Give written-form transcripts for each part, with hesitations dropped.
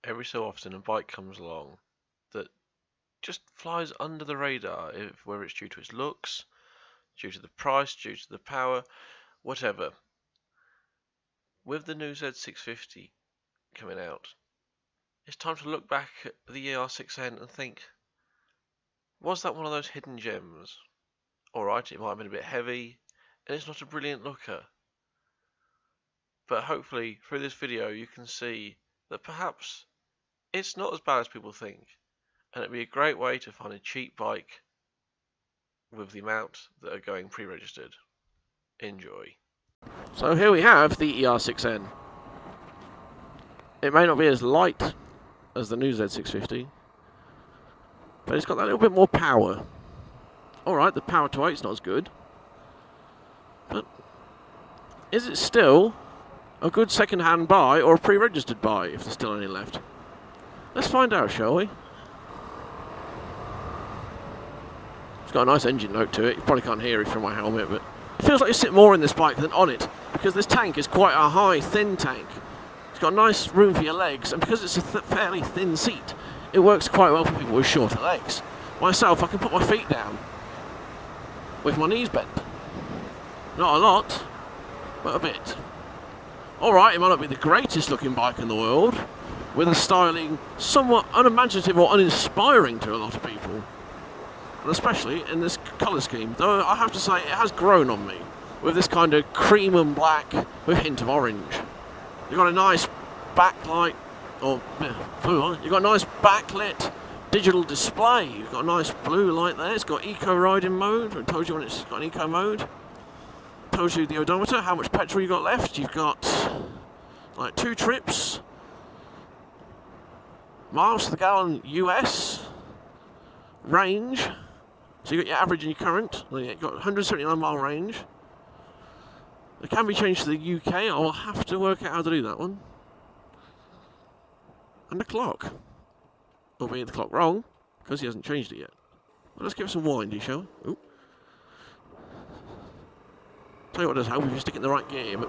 every so often a bike comes along that just flies under the radar, whether it's due to its looks, due to the price, due to the power, whatever. With the new Z650 coming out, it's time to look back at the ER-6N and think, was that one of those hidden gems? Alright, it might have been a bit heavy, and it's not a brilliant looker. But hopefully, through this video, you can see that perhaps it's not as bad as people think, and it'd be a great way to find a cheap bike with the amount that are going pre-registered. Enjoy. So here we have the ER-6N. It may not be as light as the new Z650, but it's got that little bit more power. Alright, the power to weight's not as good, but is it still a good second-hand buy or a pre-registered buy, if there's still any left? Let's find out, shall we? It's got a nice engine note to it. You probably can't hear it from my helmet, but it feels like you sit more in this bike than on it, because this tank is quite a high, thin tank. It's got a nice room for your legs, and because it's a fairly thin seat, it works quite well for people with shorter legs. Myself, I can put my feet down with my knees bent. Not a lot, but a bit. Alright, it might not be the greatest looking bike in the world, with a styling somewhat unimaginative or uninspiring to a lot of people, and especially in this colour scheme, though I have to say it has grown on me, with this kind of cream and black with a hint of orange. You've got a nice backlight, or blue light. You've got a nice backlit digital display. You've got a nice blue light there. It's got eco riding mode. It tells you when it's got an eco mode. It tells you the odometer, how much petrol you've got left. You've got like 2 trips, miles to the gallon US, range. So you've got your average and your current. You've got 179 mile range. It can be changed to the UK. I'll have to work out how to do that one. And the clock. Albeit the clock wrong, because he hasn't changed it yet. Well, let's give it some windy, shall we? Ooh. Tell you what does help if you stick it in the right gear, but...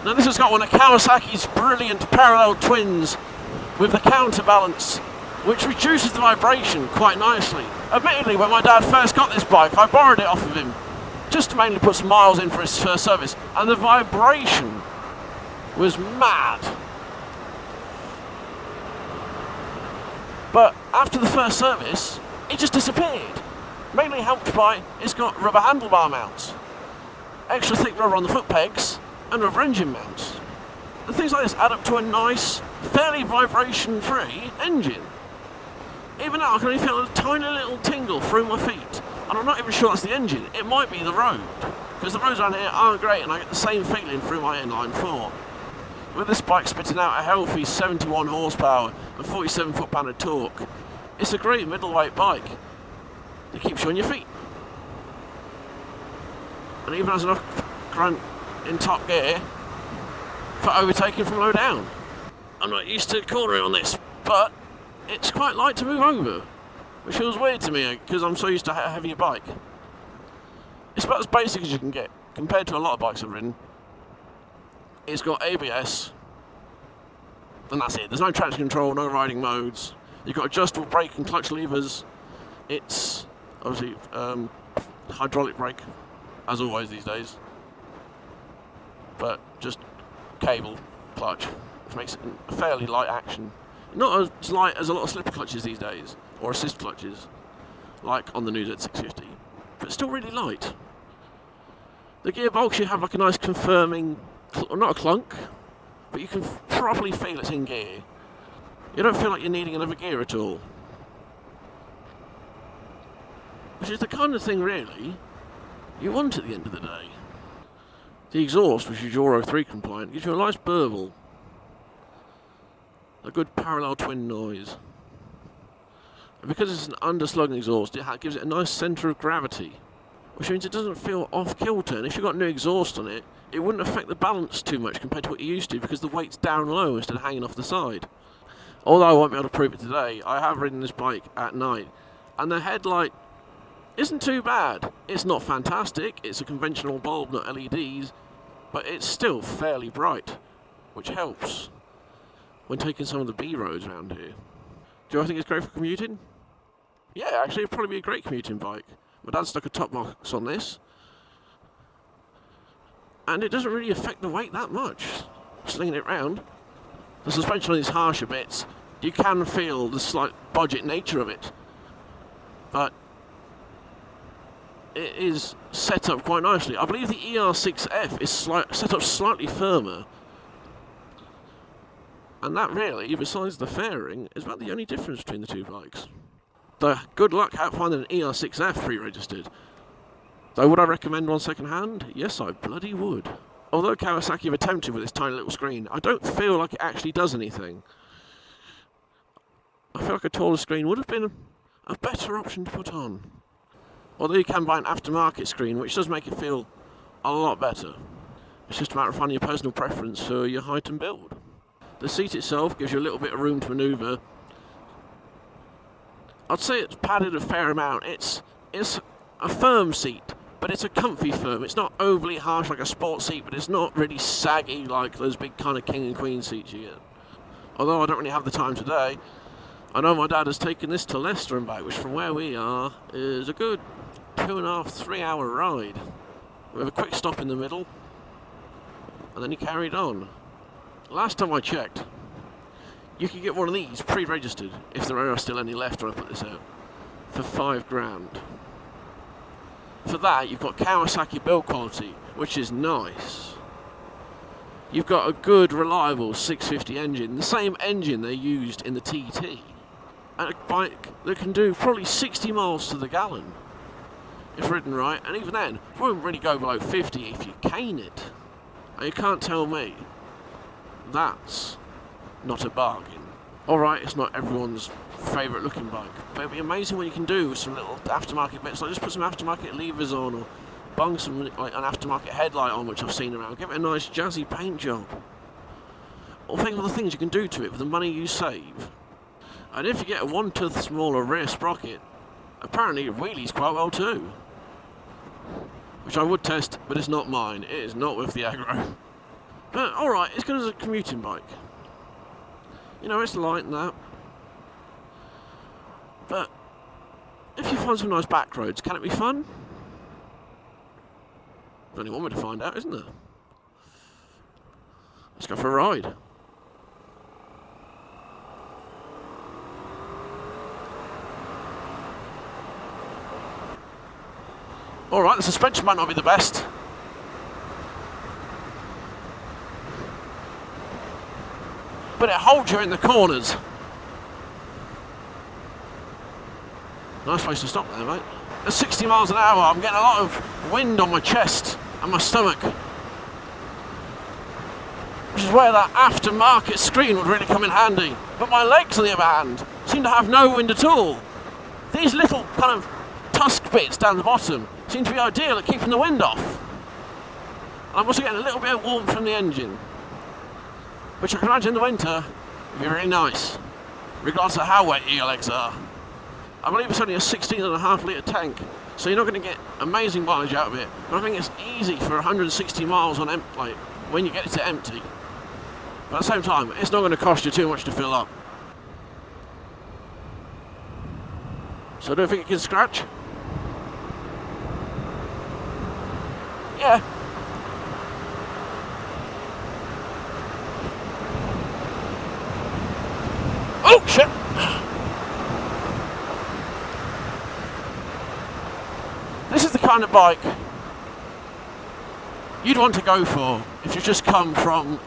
Now this has got one of Kawasaki's brilliant parallel twins with the counterbalance, which reduces the vibration quite nicely. Admittedly, when my dad first got this bike, I borrowed it off of him, just to mainly put some miles in for his first service, and the vibration was mad. But after the first service, it just disappeared, mainly helped by it's got rubber handlebar mounts, extra thick rubber on the foot pegs, and rubber engine mounts. And things like this add up to a nice, fairly vibration-free engine. Even now I can only feel a tiny little tingle through my feet, and I'm not even sure that's the engine. It might be the road, because the roads around here aren't great and I get the same feeling through my inline 4. With this bike spitting out a healthy 71 horsepower and 47 foot-pound of torque, it's a great middleweight bike that keeps you on your feet. And even has enough grunt in top gear for overtaking from low down. I'm not used to cornering on this, but it's quite light to move over, which feels weird to me because I'm so used to a heavier bike. It's about as basic as you can get compared to a lot of bikes I've ridden. It's got ABS, and that's it. There's no traction control, no riding modes. You've got adjustable brake and clutch levers. It's obviously hydraulic brake, as always these days, but just cable clutch, which makes it a fairly light action. Not as light as a lot of slipper clutches these days, or assist clutches, like on the new Z650, but still really light. The gearbox, you have like a nice confirming, not a clunk, but you can properly feel it's in gear. You don't feel like you're needing another gear at all. Which is the kind of thing, really, you want at the end of the day. The exhaust, which is Euro 3 compliant, gives you a nice burble. A good parallel twin noise. And because it's an underslung exhaust, it gives it a nice centre of gravity, which means it doesn't feel off kilter. And if you've got new exhaust on it, it wouldn't affect the balance too much compared to what you used to, because the weight's down low instead of hanging off the side. Although I won't be able to prove it today, I have ridden this bike at night, And the headlight isn't too bad. It's not fantastic, it's a conventional bulb, not LEDs, but it's still fairly bright, which helps when taking some of the B roads around here. Do I think it's great for commuting? Yeah, actually it'd probably be a great commuting bike. My dad stuck a Topbox on this, and it doesn't really affect the weight that much, slinging it round. The suspension on these harsher bits, you can feel the slight budget nature of it, but it is set up quite nicely. I believe the ER-6F is set up slightly firmer, and that really, besides the fairing, is about the only difference between the two bikes. Though good luck out finding an ER-6F pre-registered. Though would I recommend one second hand? Yes, I bloody would. Although Kawasaki have attempted with this tiny little screen, I don't feel like it actually does anything. I feel like a taller screen would have been a better option to put on. Although you can buy an aftermarket screen, which does make it feel a lot better. It's just a matter of finding your personal preference for your height and build. The seat itself gives you a little bit of room to manoeuvre. I'd say it's padded a fair amount. It's a firm seat, but it's a comfy firm. It's not overly harsh like a sports seat, but it's not really saggy like those big kind of king and queen seats you get. Although I don't really have the time today, I know my dad has taken this to Leicester and back, which from where we are is a good 2.5 to 3 hour ride, with a quick stop in the middle, and then he carried on. Last time I checked, you could get one of these pre-registered, if there are still any left when I put this out, for £5,000. For that, you've got Kawasaki build quality, which is nice. You've got a good, reliable 650 engine, the same engine they used in the TT, and a bike that can do probably 60 miles to the gallon, if ridden right, and even then, it won't really go below 50 if you cane it. And you can't tell me that's not a bargain. Alright, it's not everyone's favourite looking bike, but it'd be amazing what you can do with some little aftermarket bits, like just put some aftermarket levers on, or bung some like an aftermarket headlight on, which I've seen around, give it a nice jazzy paint job. Or think of the things you can do to it with the money you save. And if you get a 1/10 smaller rear sprocket, apparently it wheelies quite well too. Which I would test, but it's not mine, it is not with the aggro. But alright, it's good as a commuting bike. You know, it's light and that. But if you find some nice back roads, can it be fun? There's only one way to find out, isn't there? Let's go for a ride. Alright, the suspension might not be the best. But it holds you in the corners. Nice place to stop there, mate. At 60 miles an hour, I'm getting a lot of wind on my chest and my stomach. Which is where that aftermarket screen would really come in handy. But my legs, on the other hand, seem to have no wind at all. These little kind of tusk bits down the bottom seem to be ideal at keeping the wind off. And I'm also getting a little bit of warmth from the engine, which I can imagine in the winter would be really nice, regardless of how wet your legs are. I believe it's only a 16.5 litre tank, so you're not going to get amazing mileage out of it, but I think it's easy for 160 miles on empty, like, when you get it to empty. But at the same time, it's not going to cost you too much to fill up. So do I think it can scratch? Yeah. Oh, shit! This is the kind of bike you'd want to go for if you've just come from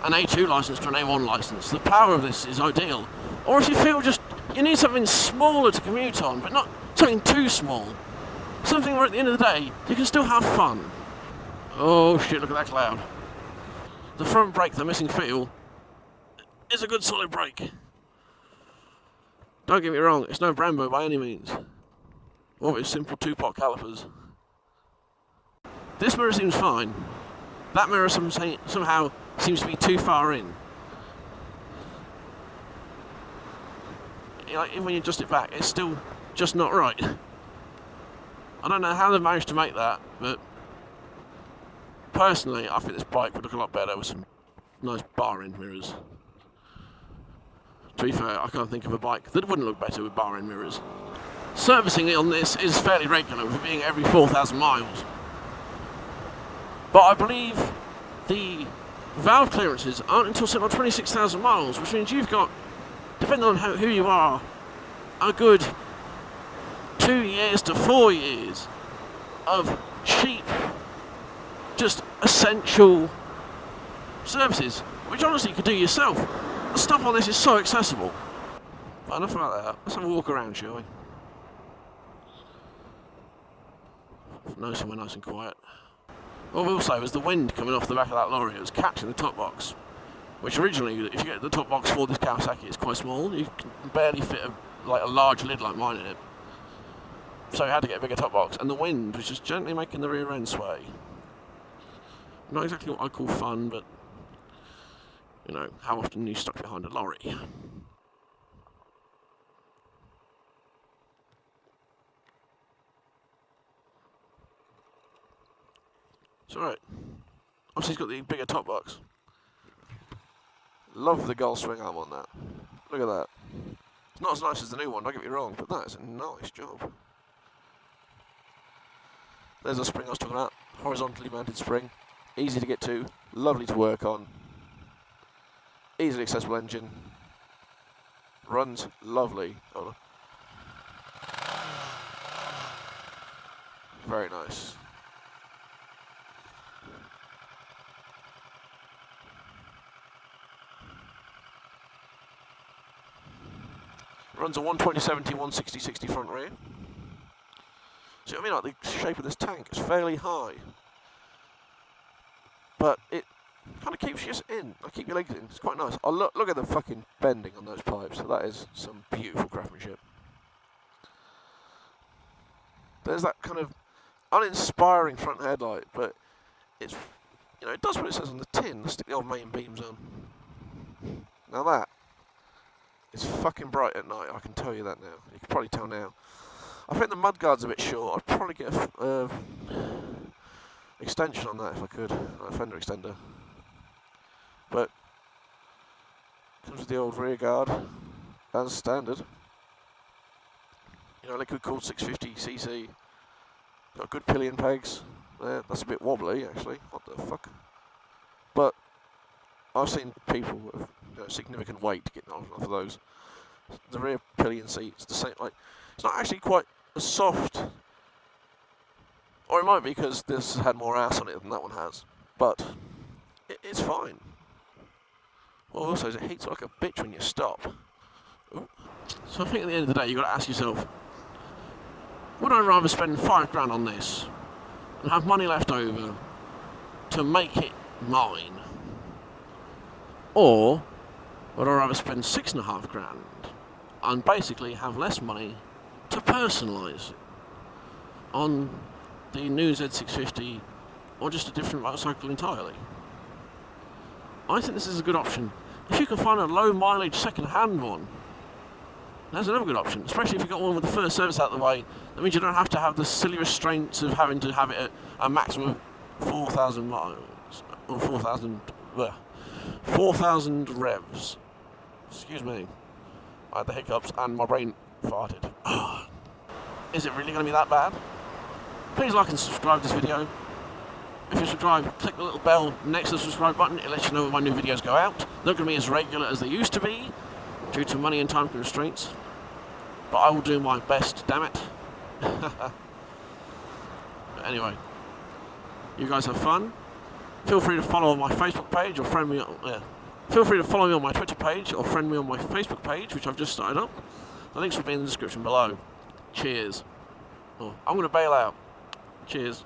an A2 license to an A1 license. The power of this is ideal. Or if you feel just you need something smaller to commute on, but not something too small. Something where at the end of the day, you can still have fun. Oh shit, look at that cloud. The front brake, the missing feel, is a good solid brake. Don't get me wrong, it's no Brembo by any means. Or with simple 2-pot calipers. This mirror seems fine. That mirror somehow seems to be too far in. Like, even when you adjust it back, it's still just not right. I don't know how they've managed to make that, but personally, I think this bike would look a lot better with some nice bar end mirrors. To be fair, I can't think of a bike that wouldn't look better with bar end mirrors. Servicing on this is fairly regular, with it being every 4,000 miles. But I believe the valve clearances aren't until something like 26,000 miles, which means you've got, depending on who you are, a good 2 years to 4 years of cheap, just essential services, which honestly you could do yourself. The stuff on this is so accessible. But enough about that. Let's have a walk around, shall we? No, somewhere nice and quiet. What I will say was the wind coming off the back of that lorry, it was catching the top box, which originally, if you get the top box for this Kawasaki, it's quite small. You can barely fit a large lid like mine in it. So I had to get a bigger top box, and the wind was just gently making the rear end sway. Not exactly what I call fun, but you know, how often are you stuck behind a lorry? It's alright. Obviously he's got the bigger top box. Love the gull swing arm on that. Look at that. It's not as nice as the new one, don't get me wrong, but that is a nice job. There's a spring I was talking about. Horizontally mounted spring. Easy to get to. Lovely to work on. Easily accessible engine. Runs lovely. Oh. Very nice. Runs a 120/70, 160/60 front rear. See what I mean? Like the shape of this tank is fairly high, but it kind of keeps you in. I keep your legs in. It's quite nice. Oh, look at the fucking bending on those pipes. That is some beautiful craftsmanship. There's that kind of uninspiring front headlight, but it's, you know, it does what it says on the tin. Let's stick the old main beams on. Now that is fucking bright at night. I can tell you that now. You can probably tell now. I think the mudguard's a bit short. I'd probably get a extension on that if I could, like a fender extender. But comes with the old rear guard as standard. You know, liquid cooled 650cc. Got good pillion pegs. There, that's a bit wobbly actually. What the fuck? But I've seen people with, you know, significant weight getting off of those. The rear pillion seat's the same. Like, it's not actually quite as soft, or it might be because this has had more ass on it than that one has. But it's fine. Well, also, it heats like a bitch when you stop. Ooh. So I think at the end of the day, you've got to ask yourself, would I rather spend £5 on this and have money left over to make it mine, or would I rather spend £6.5 and basically have less money to personalise it on the new Z650 or just a different motorcycle entirely? I think this is a good option. If you can find a low mileage second-hand one, that's another good option, especially if you've got one with the first service out of the way. That means you don't have to have the silly restraints of having to have it at a maximum of 4,000 miles, or 4,000 revs. Excuse me. I had the hiccups and my brain farted. Is it really going to be that bad? Please like and subscribe to this video. If you subscribe, click the little bell next to the subscribe button. It lets you know when my new videos go out. They're not going to be as regular as they used to be due to money and time constraints. But I will do my best, damn it. But anyway, you guys have fun. Feel free to follow on my Facebook page or friend me on, Feel free to follow me on my Twitter page or friend me on my Facebook page, which I've just started up. The links will be in the description below. Cheers. Oh, I'm going to bail out. Cheers.